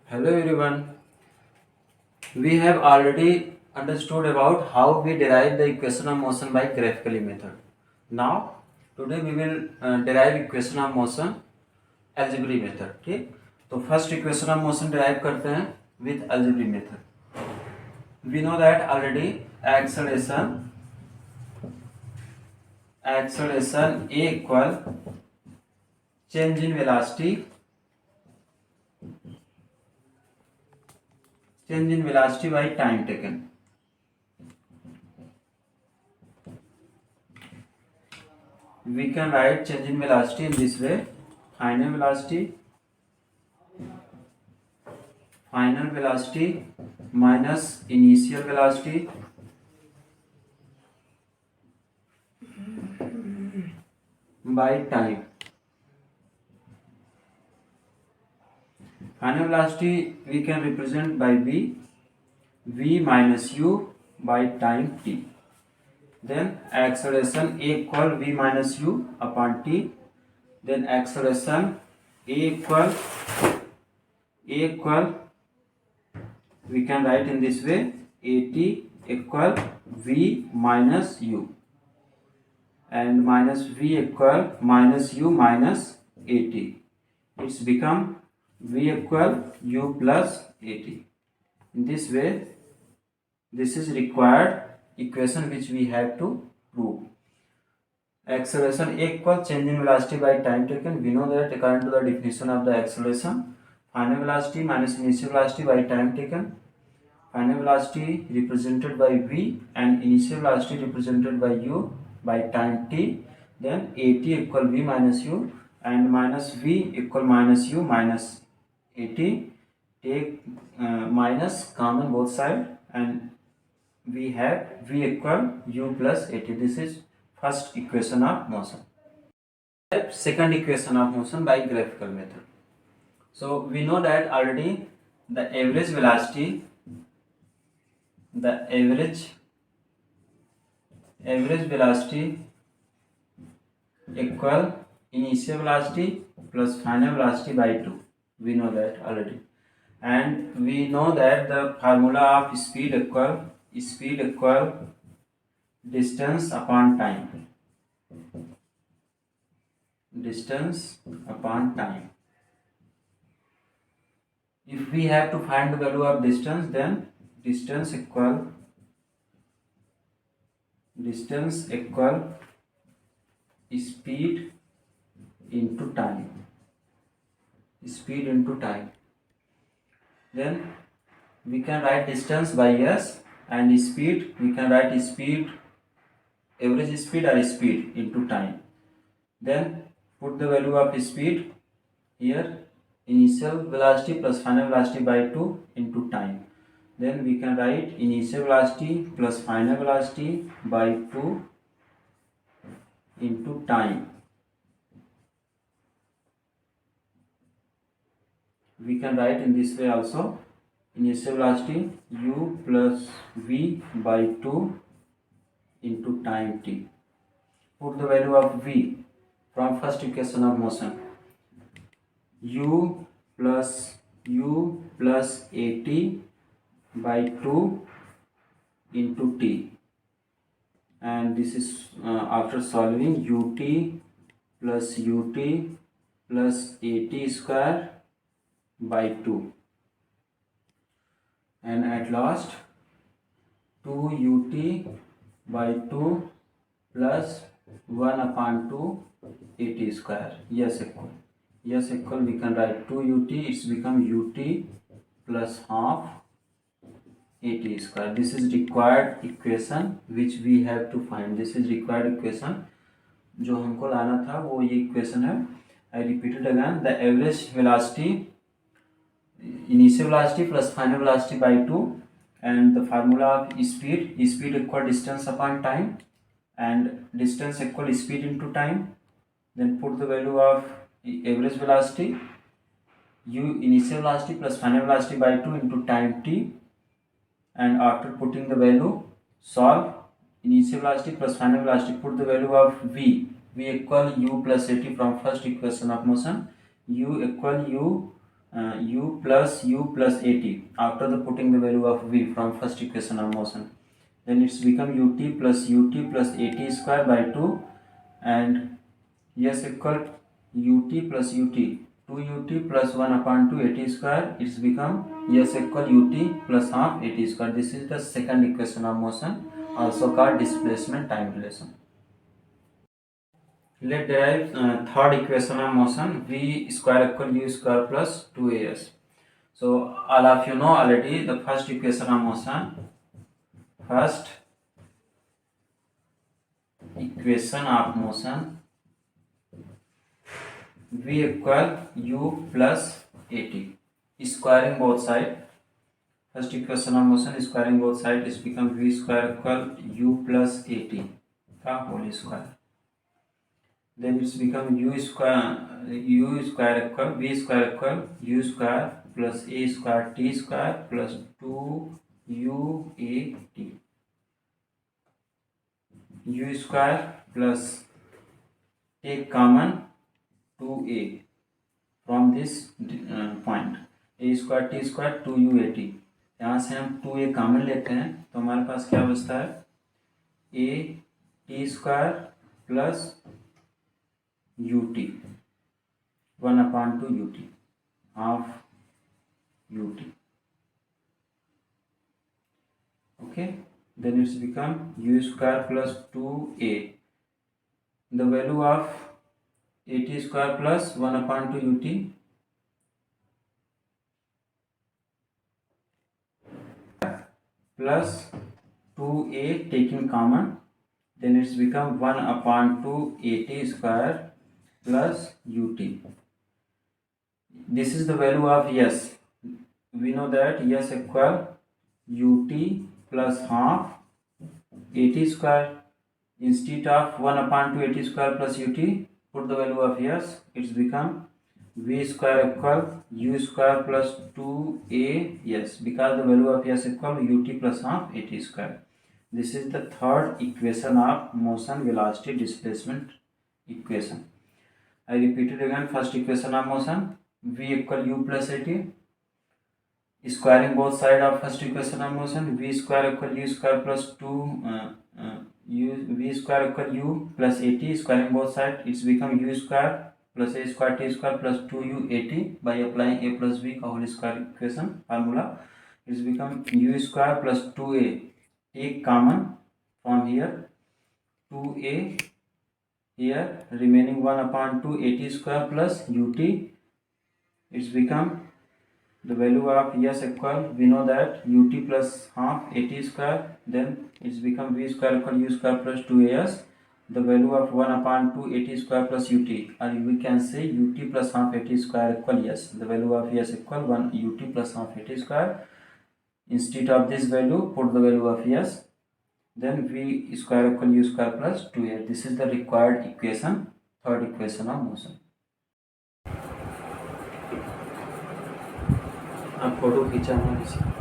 Hello everyone. We have already understood about how we derive the equation of motion by graphically method. Now, today we will derive equation of motion algebraic method. ठीक, तो first equation of motion derive करते हैं with algebraic method. We know that already acceleration A equal change in velocity by time taken. We can write change in velocity in this way: final velocity minus initial velocity by time. Final velocity we can represent by v minus u by time t. Then acceleration A equal v minus u upon t. Then acceleration A equal we can write in this way: at equal v minus u, and minus v equal minus u minus at. It's become v equal u plus at. In this way, this is required equation which we have to prove. Acceleration A equal change in velocity by time taken. We know that according to the definition of the acceleration, final velocity minus initial velocity by time taken. Final velocity represented by v and initial velocity represented by u by time t. Then at equal v minus u and minus v equal minus u minus at. Take minus common both side and we have v equal u plus at. This is first equation of motion. Second equation of motion by graphical method. So we know that already the average velocity equal initial velocity plus final velocity by 2. We know that already, and we know that the formula of speed equal distance upon time. If we have to find the value of distance, then distance equal speed into time. Then we can write distance by s, and speed we can write average speed or speed into time. Then put the value of speed here: initial velocity plus final velocity by 2 into time. Then we can write initial velocity plus final velocity by 2 into time. We can write in this way also: initial velocity u plus v by 2 into time t. Put the value of v from first equation of motion: u plus at by 2 into t, and this is after solving ut plus at square by 2, and at last 2 ut by 2 plus 1 upon 2 at square. Yes equal we can write 2 ut, it's become ut plus half at square. This is required equation which we have to find. This is required equation जो हमको लाना था, वो ये equation है. I repeat it again: the average velocity, initial velocity plus final velocity by 2, and the formula of speed equal distance upon time, and distance equal speed into time. Then put the value of average velocity, initial velocity plus final velocity by 2 into time t, and after putting the value, solve initial velocity plus final velocity. Put the value of v equal u plus at from first equation of motion. U equal u u plus at after the putting the value of v from first equation of motion. Then it's become ut plus at square by 2, and yes equal ut plus ut 2ut plus 1 upon 2 at square. It's become yes equal ut plus half at square. This is the second equation of motion, also called displacement time relation. Let derive third equation of motion, v square equal u square plus 2as. So all of you know already the first equation of motion. First equation of motion, v equal u plus at. Squaring both sides. First equation of motion, squaring both sides, is become v square equal u plus at का whole square. Then it's become u square equal v square equal u square plus a square t square plus 2uat. U square plus take common 2a from this point, a square t square 2uat. यहाँ से हम 2a common लेते हैं तो हमारे पास क्या बचता है, a t square plus ut 1 upon 2 ut half ut. Okay, then it's become u square plus 2a. The value of at square plus 1 upon 2 ut plus 2a taking common, then it's become 1 upon 2 at square plus ut. This is the value of s. We know that s equal ut plus half at square. Instead of 1 upon 2 at square plus ut, put the value of s. It's become v square equal u square plus 2a, yes, because the value of s equal ut plus half at square. This is the third equation of motion velocity displacement equation. I repeat it again. First equation of motion, v equal u plus at. Squaring both sides of first equation of motion, v square equal u square plus 2 v square equal u plus at. Squaring both sides, it's become u square plus a square t square plus 2u at by applying a plus b का whole square equation formula. It's become u square plus 2a. Take common from here, 2a here, remaining 1 upon 2 at square plus ut. It's become the value of s equal, we know that ut plus half at square, then it's become v square equal u square plus 2as. The value of 1 upon 2 at square plus ut, or we can say ut plus half at square equal yes. The value of s equal 1 ut plus half at square. Instead of this value, put the value of s. Then v square equal u square plus 2a. This is the required equation, third equation of motion. अब photo खींचा हमारे से.